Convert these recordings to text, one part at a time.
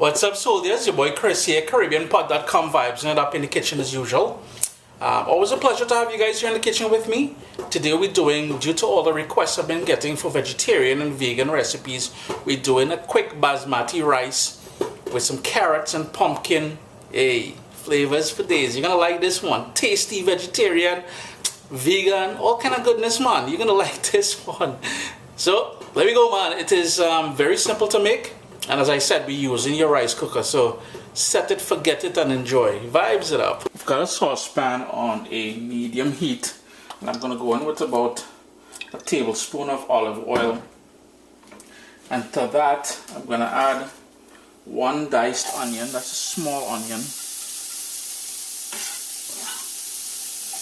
What's up, soldiers? Your boy Chris here, CaribbeanPod.com vibes, and up in the kitchen as usual. Always a pleasure to have you guys here in the kitchen with me. Today we're doing, due to all the requests I've been getting for vegetarian and vegan recipes, we're doing a quick basmati rice with some carrots and pumpkin. Hey, flavors for days. You're gonna like this one. Tasty, vegetarian, vegan, all kind of goodness, man. You're gonna like this one. So, there we go, man. It is very simple to make. And as I said, we're using your rice cooker, so set it, forget it, and enjoy. Vibes it up. I've got a saucepan on a medium heat, and I'm going to go in with about a tablespoon of olive oil. And to that, I'm going to add one diced onion. That's a small onion.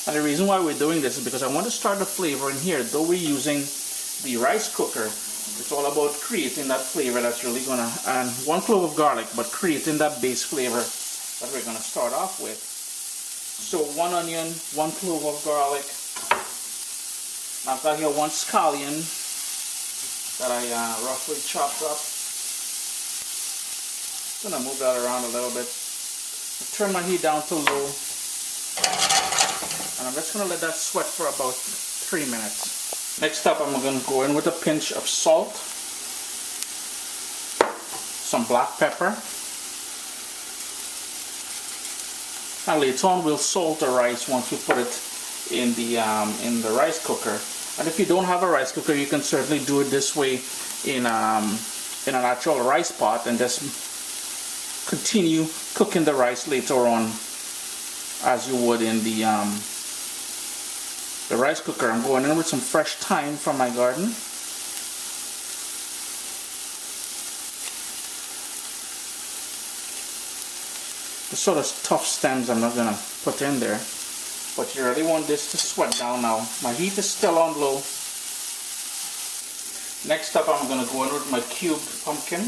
And the reason why we're doing this is because I want to start the flavor in here. Though we're using the rice cooker, it's all about creating that flavor that's really gonna, and one clove of garlic, but creating that base flavor that we're gonna start off with. So one onion, one clove of garlic. I've got here one scallion that I roughly chopped up. Gonna move that around a little bit. Turn my heat down to low, and I'm just gonna let that sweat for about 3 minutes. Next up, I'm going to go in with a pinch of salt, some black pepper, and later on we'll salt the rice once we put it in the rice cooker. And if you don't have a rice cooker, you can certainly do it this way in an actual rice pot and just continue cooking the rice later on as you would in the rice cooker. I'm going in with some fresh thyme from my garden. The sort of tough stems I'm not going to put in there, but you really want this to sweat down now. My heat is still on low. Next up, I'm going to go in with my cubed pumpkin.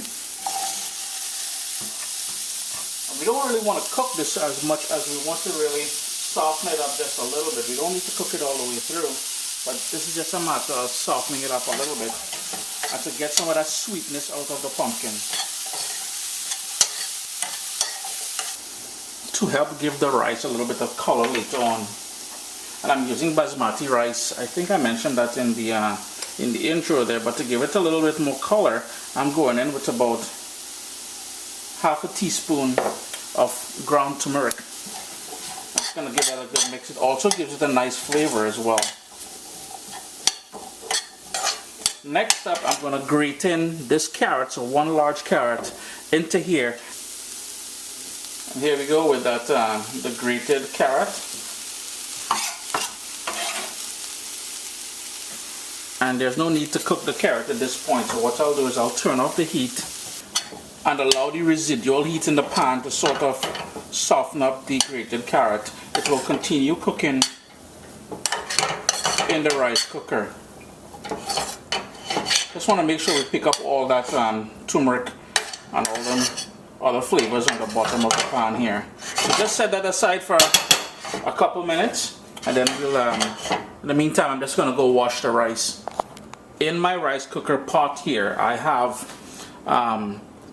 And we don't really want to cook this as much as we want to really soften it up just a little bit. We don't need to cook it all the way through, but this is just a matter of softening it up a little bit and to get some of that sweetness out of the pumpkin. To help give the rice a little bit of color later on. And I'm using basmati rice. I think I mentioned that in the intro there, but to give it a little bit more color, I'm going in with about half a teaspoon of ground turmeric. It's going to give that a good mix. It also gives it a nice flavor as well. Next up, I'm going to grate in this carrot, so one large carrot, into here. And here we go with that, the grated carrot. And there's no need to cook the carrot at this point, so what I'll do is I'll turn off the heat and allow the residual heat in the pan to sort of soften up the grated carrot. It will continue cooking in the rice cooker. Just want to make sure we pick up all that turmeric and all them other flavors on the bottom of the pan here. So just set that aside for a couple minutes, and then we'll, in the meantime, I'm just going to go wash the rice. In my rice cooker pot here, I have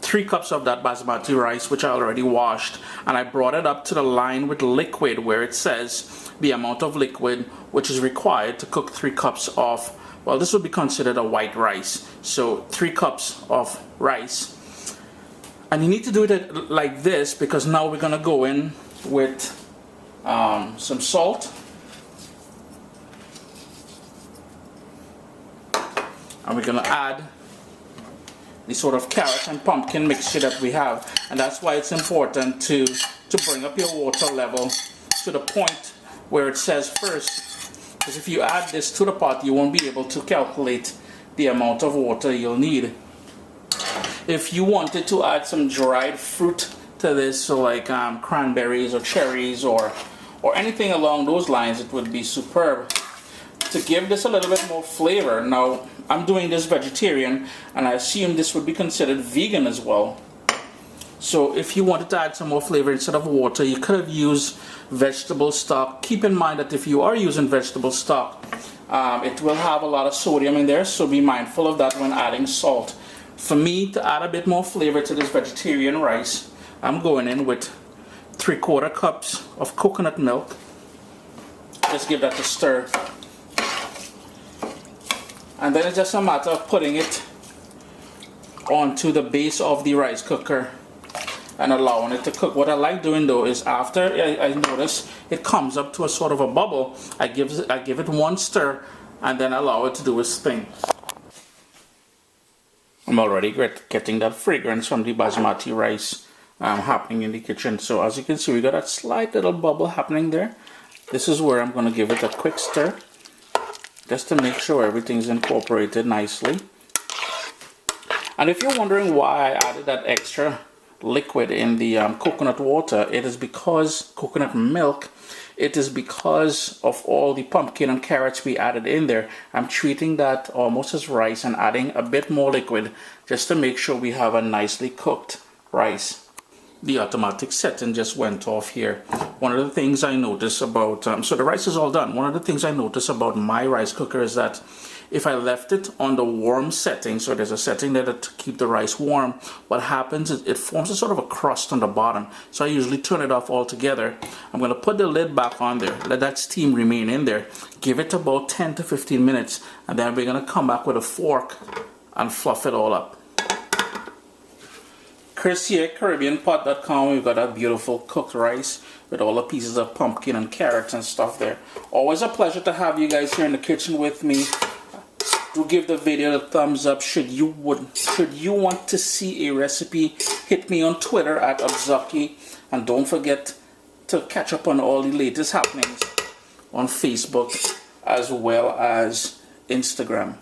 3 cups of that basmati rice, which I already washed, and I brought it up to the line with liquid where it says the amount of liquid which is required to cook 3 cups of, well, this would be considered a white rice, so 3 cups of rice. And you need to do it like this because now we're going to go in with some salt, and we're going to add the sort of carrot and pumpkin mixture that we have. And that's why it's important to bring up your water level to the point where it says first, because if you add this to the pot, you won't be able to calculate the amount of water you'll need. If you wanted to add some dried fruit to this, so like cranberries or cherries or anything along those lines, it would be superb to give this a little bit more flavor. Now, I'm doing this vegetarian, and I assume this would be considered vegan as well. So if you wanted to add some more flavor instead of water, you could have used vegetable stock. Keep in mind that if you are using vegetable stock, it will have a lot of sodium in there, so be mindful of that when adding salt. For me to add a bit more flavor to this vegetarian rice, I'm going in with 3/4 cups of coconut milk. Just give that a stir. And then it's just a matter of putting it onto the base of the rice cooker and allowing it to cook. What I like doing though is after I notice it comes up to a sort of a bubble, I give it one stir and then allow it to do its thing. I'm already getting that fragrance from the basmati rice happening in the kitchen. So as you can see, we got a slight little bubble happening there. This is where I'm going to give it a quick stir just to make sure everything's incorporated nicely. And if you're wondering why I added that extra liquid in the coconut water, it is because coconut milk, it is because of all the pumpkin and carrots we added in there. I'm treating that almost as rice and adding a bit more liquid just to make sure we have a nicely cooked rice. The automatic setting just went off here. One of the things I noticed about, so the rice is all done. One of the things I noticed about my rice cooker is that if I left it on the warm setting, so there's a setting there to keep the rice warm, what happens is it forms a sort of a crust on the bottom. So I usually turn it off altogether. I'm going to put the lid back on there, let that steam remain in there, give it about 10 to 15 minutes, and then we're going to come back with a fork and fluff it all up. Chris here, CaribbeanPot.com. We've got that beautiful cooked rice with all the pieces of pumpkin and carrots and stuff there. Always a pleasure to have you guys here in the kitchen with me. Do give the video a thumbs up should you want to see a recipe. Hit me on Twitter at Abzuki, and don't forget to catch up on all the latest happenings on Facebook as well as Instagram.